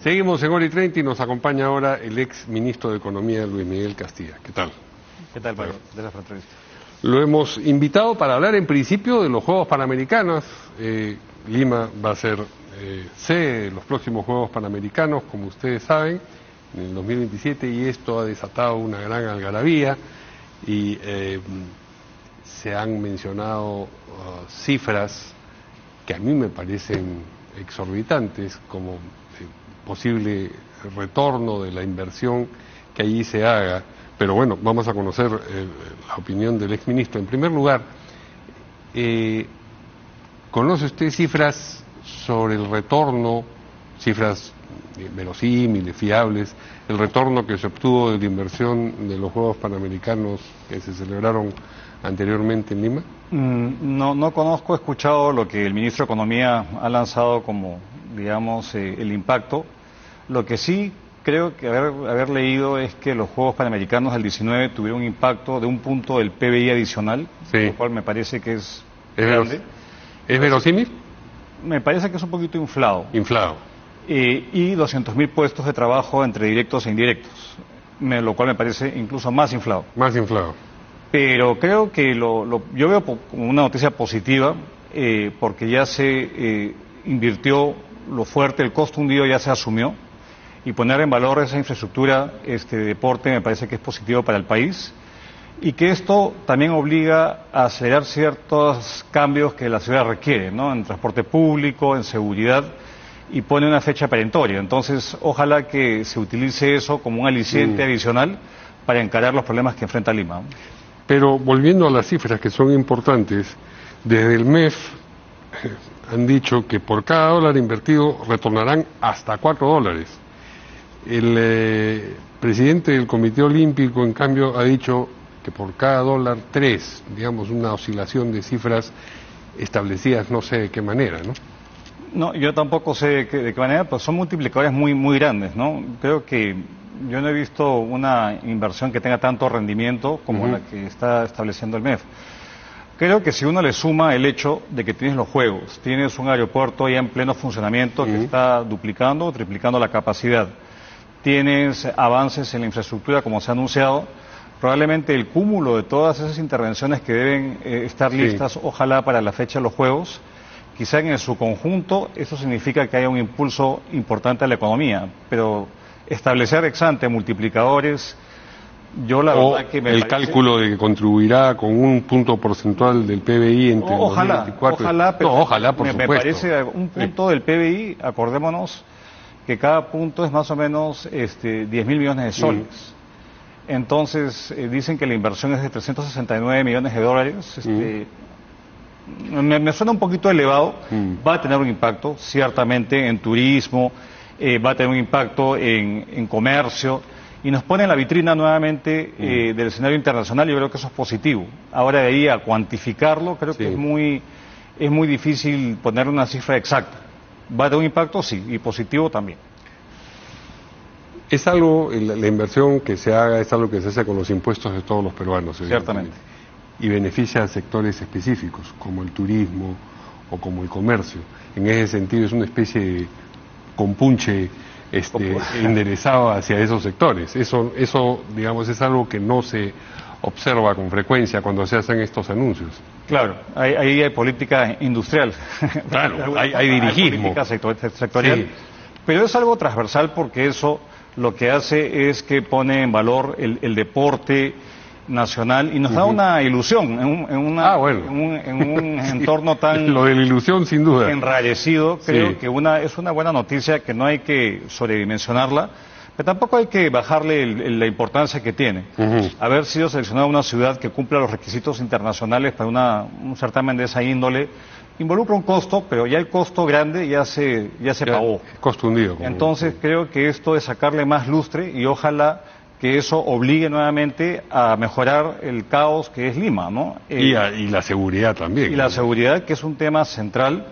Seguimos en Hora y 30 y nos acompaña ahora el ex ministro de Economía, Luis Miguel Castilla. ¿Qué tal? ¿Qué tal, Pablo? De la entrevista. Lo hemos invitado para hablar en principio de los Juegos Panamericanos. Lima va a ser sede de los próximos Juegos Panamericanos, como ustedes saben, en el 2027, y esto ha desatado una gran algarabía y se han mencionado cifras que a mí me parecen exorbitantes, como posible retorno de la inversión que allí se haga. Pero bueno, vamos a conocer la opinión del exministro. En primer lugar, ¿conoce usted cifras sobre el retorno, cifras verosímiles, fiables, el retorno que se obtuvo de la inversión de los Juegos Panamericanos que se celebraron anteriormente en Lima? No conozco, he escuchado lo que el ministro de Economía ha lanzado como, digamos, el impacto. Lo que sí creo que haber leído es que los Juegos Panamericanos del 19 tuvieron un impacto de un punto del PBI adicional, sí, lo cual me parece que es grande. ¿Es verosímil? Me parece que es un poquito inflado. Inflado. Y 200.000 puestos de trabajo entre directos e indirectos, lo cual me parece incluso más inflado. Más inflado. Pero creo que yo veo como una noticia positiva, porque ya se invirtió lo fuerte, el costo hundido ya se asumió, y poner en valor esa infraestructura de deporte me parece que es positivo para el país, y que esto también obliga a acelerar ciertos cambios que la ciudad requiere, ¿no? En transporte público, en seguridad, y pone una fecha perentoria. Entonces, ojalá que se utilice eso como un aliciente adicional para encarar los problemas que enfrenta Lima. Pero volviendo a las cifras que son importantes, desde el MEF han dicho que por cada dólar invertido retornarán hasta $4. El presidente del Comité Olímpico, en cambio, ha dicho que por cada dólar 3, digamos, una oscilación de cifras establecidas no sé de qué manera, ¿no? No, yo tampoco sé de qué manera, pero son multiplicadores muy grandes, ¿no? Creo que yo no he visto una inversión que tenga tanto rendimiento como la que está estableciendo el MEF. Creo que si uno le suma el hecho de que tienes los Juegos, tienes un aeropuerto ya en pleno funcionamiento que está duplicando o triplicando la capacidad, tienes avances en la infraestructura como se ha anunciado, probablemente el cúmulo de todas esas intervenciones que deben estar listas, ojalá para la fecha de los Juegos, quizá en su conjunto eso significa que haya un impulso importante a la economía, pero establecer ex ante multiplicadores, yo la verdad que me el cálculo de que contribuirá con un punto porcentual del PBI entre ojalá, 2024. Ojalá, pero ojalá, por me supuesto. parece un punto del PBI, acordémonos que cada punto es más o menos 10.000 millones de soles. Entonces, dicen que la inversión es de 369 millones de dólares. Me suena un poquito elevado. Va a tener un impacto, ciertamente, en turismo, va a tener un impacto en comercio, y nos pone en la vitrina nuevamente del escenario internacional. Yo creo que eso es positivo. Ahora, de ahí a cuantificarlo, creo que es muy difícil poner una cifra exacta. ¿Va a tener un impacto? Sí, y positivo también. Es algo, la inversión que se haga es algo que se hace con los impuestos de todos los peruanos, ciertamente, y beneficia a sectores específicos, como el turismo o como el comercio. En ese sentido es una especie de compunche enderezado hacia esos sectores. Eso, digamos, es algo que no se observa con frecuencia cuando se hacen estos anuncios. Claro, ahí hay política industrial. Claro, hay dirigismo. Hay política sectorial, pero es algo transversal, porque eso lo que hace es que pone en valor el deporte nacional y nos da una ilusión en un entorno tan lo de la ilusión, sin duda, enrarecido. Creo que es una buena noticia, que no hay que sobredimensionarla, pero tampoco hay que bajarle la importancia que tiene. Haber sido seleccionada una ciudad que cumpla los requisitos internacionales para un certamen de esa índole involucra un costo, pero ya el costo grande ya se pagó. Costo hundido. Entonces creo que esto es sacarle más lustre, y ojalá que eso obligue nuevamente a mejorar el caos que es Lima, ¿no? Y la seguridad también. Y la seguridad, que es un tema central,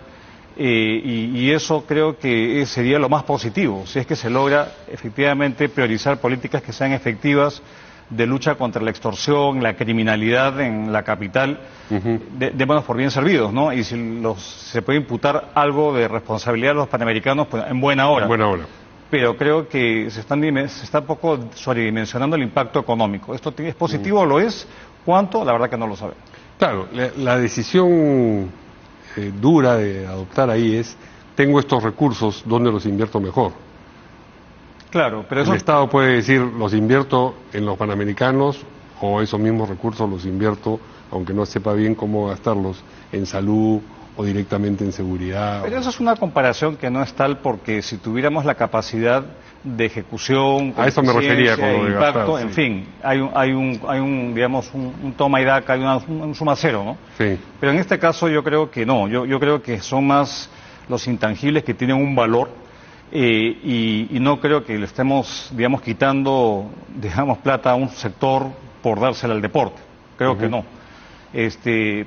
y eso creo que sería lo más positivo, si es que se logra efectivamente priorizar políticas que sean efectivas de lucha contra la extorsión, la criminalidad en la capital. Démonos por bien servidos, ¿no? Y si se puede imputar algo de responsabilidad a los panamericanos, pues en buena hora. En buena hora. pero creo que se está un poco sobredimensionando el impacto económico. ¿Esto es positivo o lo es? ¿Cuánto? La verdad que no lo sabemos. Claro, la decisión dura de adoptar ahí es, tengo estos recursos, ¿dónde los invierto mejor? Claro, pero eso... El Estado puede decir, los invierto en los Panamericanos, o esos mismos recursos los invierto, aunque no sepa bien cómo gastarlos, en salud o directamente en seguridad. Pero eso es una comparación que no es tal, porque si tuviéramos la capacidad de ejecución, a eso me refería con lo de impacto, gastar, en sí. fin, hay un digamos, un toma y daca, hay un suma cero, ¿no? Sí. Pero en este caso yo creo que no, yo creo que son más los intangibles que tienen un valor, y no creo que le estemos, digamos, quitando, digamos, plata a un sector por dársela al deporte. Creo que no.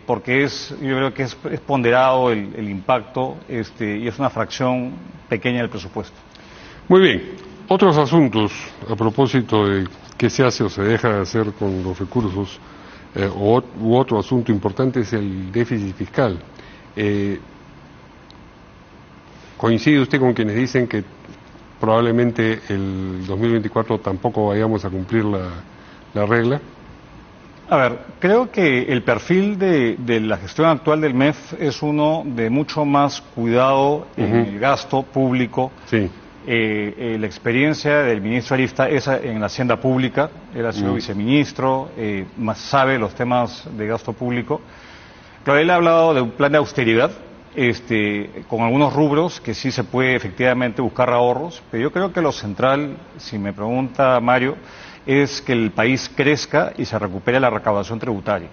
Porque yo creo que es ponderado el impacto, y es una fracción pequeña del presupuesto. Muy bien. Otros asuntos a propósito de qué se hace o se deja de hacer con los recursos, u otro asunto importante es el déficit fiscal. ¿Coincide usted con quienes dicen que probablemente el 2024 tampoco vayamos a cumplir la regla? A ver, creo que el perfil de la gestión actual del MEF es uno de mucho más cuidado en el gasto público. Sí. La experiencia del ministro Arista es en la hacienda pública. Él ha sido viceministro, más sabe los temas de gasto público. Claro, él ha hablado de un plan de austeridad, con algunos rubros que sí se puede efectivamente buscar ahorros, pero yo creo que lo central, si me pregunta Mario, es que el país crezca y se recupere la recaudación tributaria.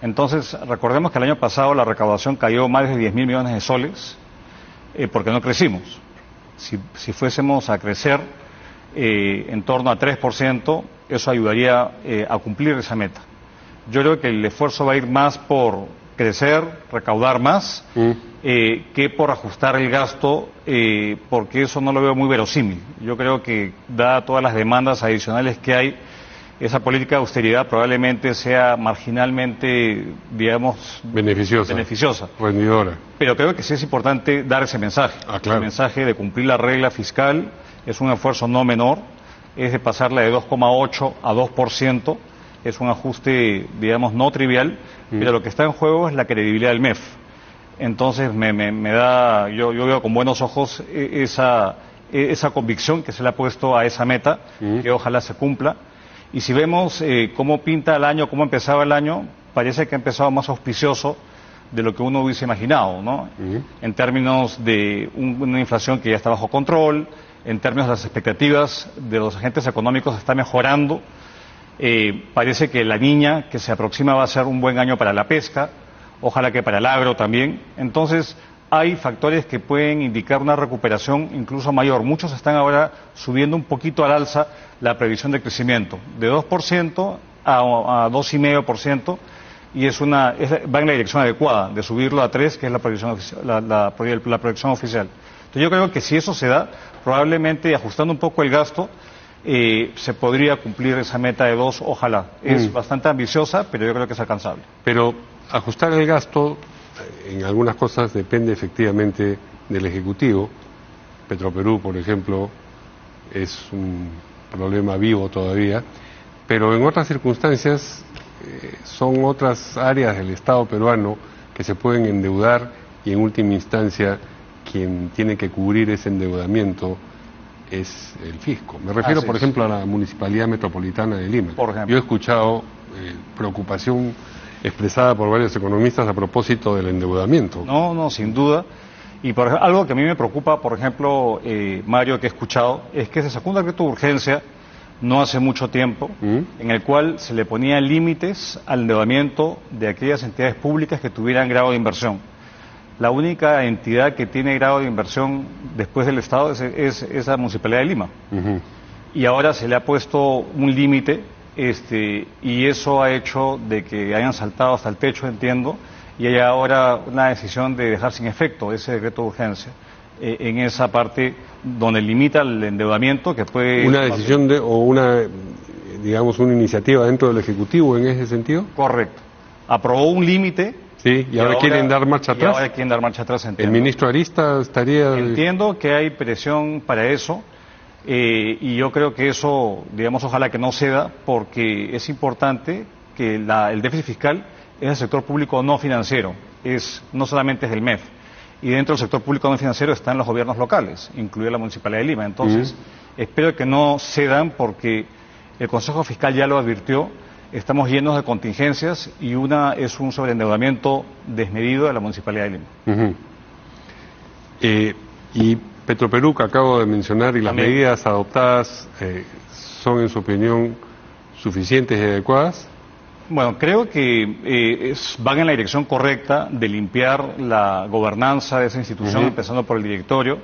Entonces, recordemos que el año pasado la recaudación cayó más de 10.000 millones de soles, porque no crecimos. Si fuésemos a crecer en torno a 3%, eso ayudaría a cumplir esa meta. Yo creo que el esfuerzo va a ir más por crecer, recaudar más, que por ajustar el gasto, porque eso no lo veo muy verosímil. Yo creo que, dadas todas las demandas adicionales que hay, esa política de austeridad probablemente sea marginalmente, digamos, beneficiosa, rendidora. Pero creo que sí es importante dar ese mensaje. Claro. El mensaje de cumplir la regla fiscal es un esfuerzo no menor, es de pasarla de 2,8 a 2%, es un ajuste, digamos, no trivial, pero lo que está en juego es la credibilidad del MEF. Entonces yo veo con buenos ojos esa convicción que se le ha puesto a esa meta, que ojalá se cumpla. Y si vemos cómo pinta el año, cómo empezaba el año, parece que ha empezado más auspicioso de lo que uno hubiese imaginado, ¿no? En términos de una inflación que ya está bajo control, en términos de las expectativas de los agentes económicos está mejorando. Parece que la Niña que se aproxima va a ser un buen año para la pesca, ojalá que para el agro también. Entonces hay factores que pueden indicar una recuperación incluso mayor. Muchos están ahora subiendo un poquito al alza la previsión de crecimiento, de 2% a 2,5%, y va en la dirección adecuada, de subirlo a 3%, que es la proyección oficial. Entonces yo creo que si eso se da, probablemente ajustando un poco el gasto, se podría cumplir esa meta de 2, ojalá. Es bastante ambiciosa, pero yo creo que es alcanzable. Pero ajustar el gasto en algunas cosas depende efectivamente del Ejecutivo. Petroperú, por ejemplo, es un problema vivo todavía, pero en otras circunstancias son otras áreas del Estado peruano que se pueden endeudar, y en última instancia quien tiene que cubrir ese endeudamiento es el fisco. Me refiero, por ejemplo, a la Municipalidad Metropolitana de Lima. Por ejemplo. Yo he escuchado preocupación expresada por varios economistas a propósito del endeudamiento. No, sin duda. Y algo que a mí me preocupa, por ejemplo, Mario, que he escuchado, es que se sacó un decreto de urgencia no hace mucho tiempo, en el cual se le ponía límites al endeudamiento de aquellas entidades públicas que tuvieran grado de inversión. La única entidad que tiene grado de inversión después del Estado es la Municipalidad de Lima. Y ahora se le ha puesto un límite, y eso ha hecho de que hayan saltado hasta el techo, entiendo, y hay ahora una decisión de dejar sin efecto ese decreto de urgencia en esa parte donde limita el endeudamiento que puede... ¿Una decisión digamos, una iniciativa dentro del Ejecutivo en ese sentido? Correcto. Aprobó un límite. Sí, y ahora quieren dar marcha atrás. Ahora quieren dar marcha atrás, entiendo. ¿El ministro Arista estaría...? Entiendo que hay presión para eso. Y yo creo que eso, digamos, ojalá que no ceda, porque es importante que el déficit fiscal es del sector público no financiero, no solamente es del MEF. Y dentro del sector público no financiero están los gobiernos locales, incluida la Municipalidad de Lima. Entonces, espero que no cedan, porque el Consejo Fiscal ya lo advirtió, estamos llenos de contingencias y una es un sobreendeudamiento desmedido de la Municipalidad de Lima. Y Petroperú, que acabo de mencionar, y las medidas adoptadas, ¿son, en su opinión, suficientes y adecuadas? Bueno, creo que van en la dirección correcta de limpiar la gobernanza de esa institución, empezando por el directorio.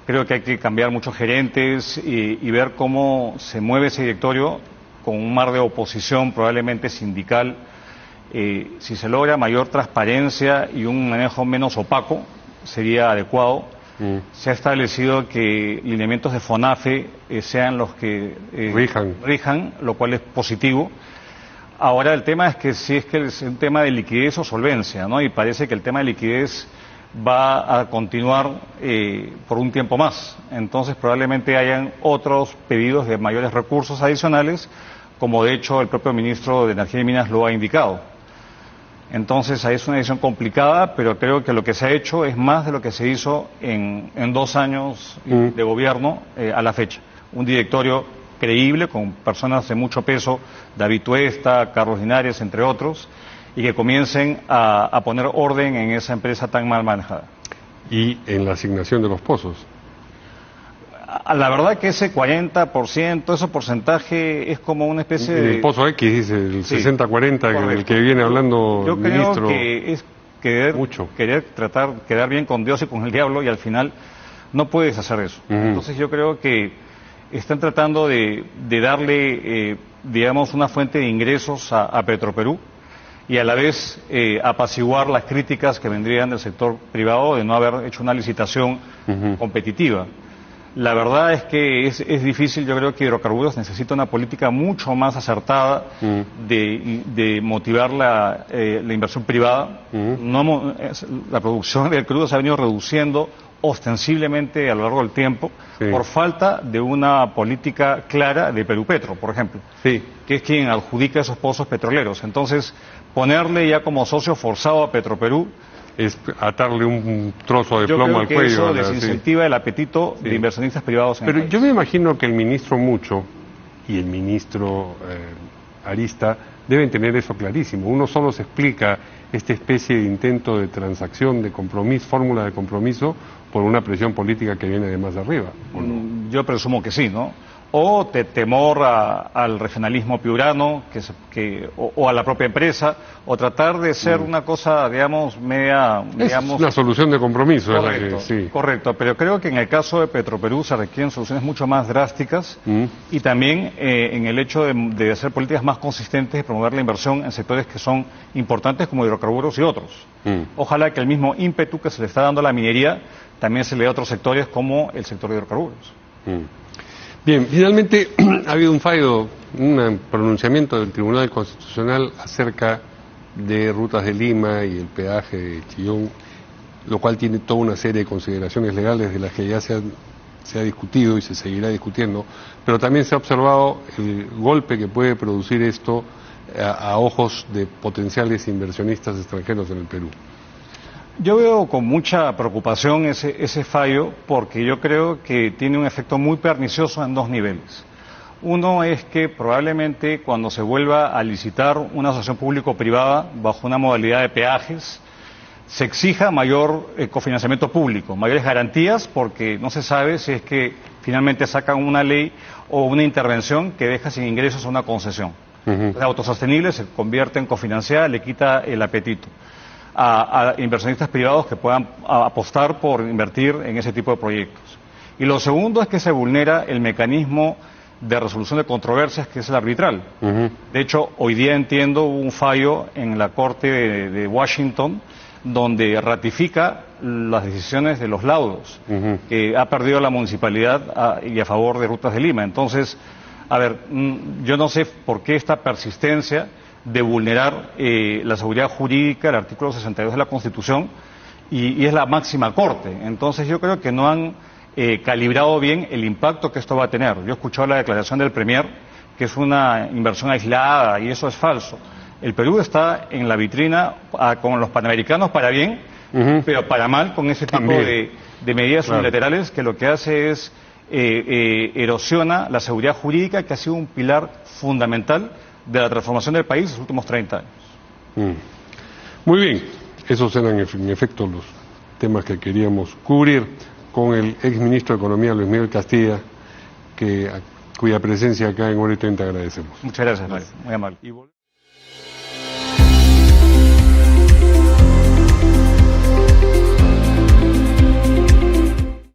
Creo que hay que cambiar muchos gerentes y ver cómo se mueve ese directorio con un mar de oposición, probablemente sindical. Si se logra mayor transparencia y un manejo menos opaco, sería adecuado. Se ha establecido que lineamientos de FONAFE sean los que rijan, lo cual es positivo. Ahora el tema es que si es que es un tema de liquidez o solvencia, ¿no? Y parece que el tema de liquidez va a continuar por un tiempo más. Entonces probablemente hayan otros pedidos de mayores recursos adicionales, como de hecho el propio ministro de Energía y Minas lo ha indicado. Entonces ahí es una decisión complicada, pero creo que lo que se ha hecho es más de lo que se hizo en 2 años de gobierno a la fecha. Un directorio creíble, con personas de mucho peso, David Tuesta, Carlos Linares, entre otros, y que comiencen a poner orden en esa empresa tan mal manejada. Y en la asignación de los pozos. La verdad que ese 40%, ese porcentaje es como una especie de... El pozo X, dice, el 60-40, el que viene hablando el ministro. Yo creo que es querer quedar bien con Dios y con el diablo, y al final no puedes hacer eso. Entonces yo creo que están tratando de darle, digamos, una fuente de ingresos a Petroperú, y a la vez apaciguar las críticas que vendrían del sector privado de no haber hecho una licitación competitiva. La verdad es que es difícil. Yo creo que Hidrocarburos necesita una política mucho más acertada de motivar la inversión privada. La producción del crudo se ha venido reduciendo ostensiblemente a lo largo del tiempo por falta de una política clara de Perupetro, por ejemplo, que es quien adjudica esos pozos petroleros. Entonces, ponerle ya como socio forzado a Petroperú es atarle un trozo de plomo al cuello. Eso desincentiva el apetito de inversionistas privados en el país. Yo me imagino que el ministro Mucho y el ministro Arista deben tener eso clarísimo. Uno solo se explica esta especie de intento de transacción, de compromiso, fórmula de compromiso, por una presión política que viene de más arriba, ¿o no? Yo presumo que sí, ¿no? O temor al regionalismo piurano, o a la propia empresa, o tratar de ser una cosa, digamos, media... Es una solución de compromiso. Correcto, pero creo que en el caso de Petroperú se requieren soluciones mucho más drásticas, y también en el hecho de hacer políticas más consistentes, de promover la inversión en sectores que son importantes como hidrocarburos y otros. Ojalá que el mismo ímpetu que se le está dando a la minería también se le dé a otros sectores como el sector de hidrocarburos. Bien, finalmente ha habido un fallo, un pronunciamiento del Tribunal Constitucional acerca de Rutas de Lima y el peaje de Chillón, lo cual tiene toda una serie de consideraciones legales de las que ya se ha discutido y se seguirá discutiendo, pero también se ha observado el golpe que puede producir esto a ojos de potenciales inversionistas extranjeros en el Perú. Yo veo con mucha preocupación ese fallo, porque yo creo que tiene un efecto muy pernicioso en 2 niveles. Uno es que probablemente cuando se vuelva a licitar una asociación público-privada bajo una modalidad de peajes, se exija mayor cofinanciamiento público, mayores garantías, porque no se sabe si es que finalmente sacan una ley o una intervención que deja sin ingresos a una concesión. Entonces, autosostenible se convierte en cofinanciada, le quita el apetito a inversionistas privados que puedan apostar por invertir en ese tipo de proyectos. Y lo segundo es que se vulnera el mecanismo de resolución de controversias, que es el arbitral. De hecho, hoy día entiendo hubo un fallo en la Corte de Washington, donde ratifica las decisiones de los laudos que ha perdido la municipalidad y a favor de Rutas de Lima. Entonces, a ver, yo no sé por qué esta persistencia de vulnerar la seguridad jurídica, el artículo 62 de la Constitución, y es la máxima corte. Entonces yo creo que no han calibrado bien el impacto que esto va a tener. Yo he escuchado la declaración del Premier, que es una inversión aislada, y eso es falso. El Perú está en la vitrina con los panamericanos para bien, pero para mal con ese tipo de medidas unilaterales que lo que hace es erosiona la seguridad jurídica, que ha sido un pilar fundamental de la transformación del país en los últimos 30 años. Muy bien, esos eran en efecto los temas que queríamos cubrir con el exministro de Economía, Luis Miguel Castilla, cuya presencia acá en Hora y 30 agradecemos. Muchas gracias, Mario. Muy amable.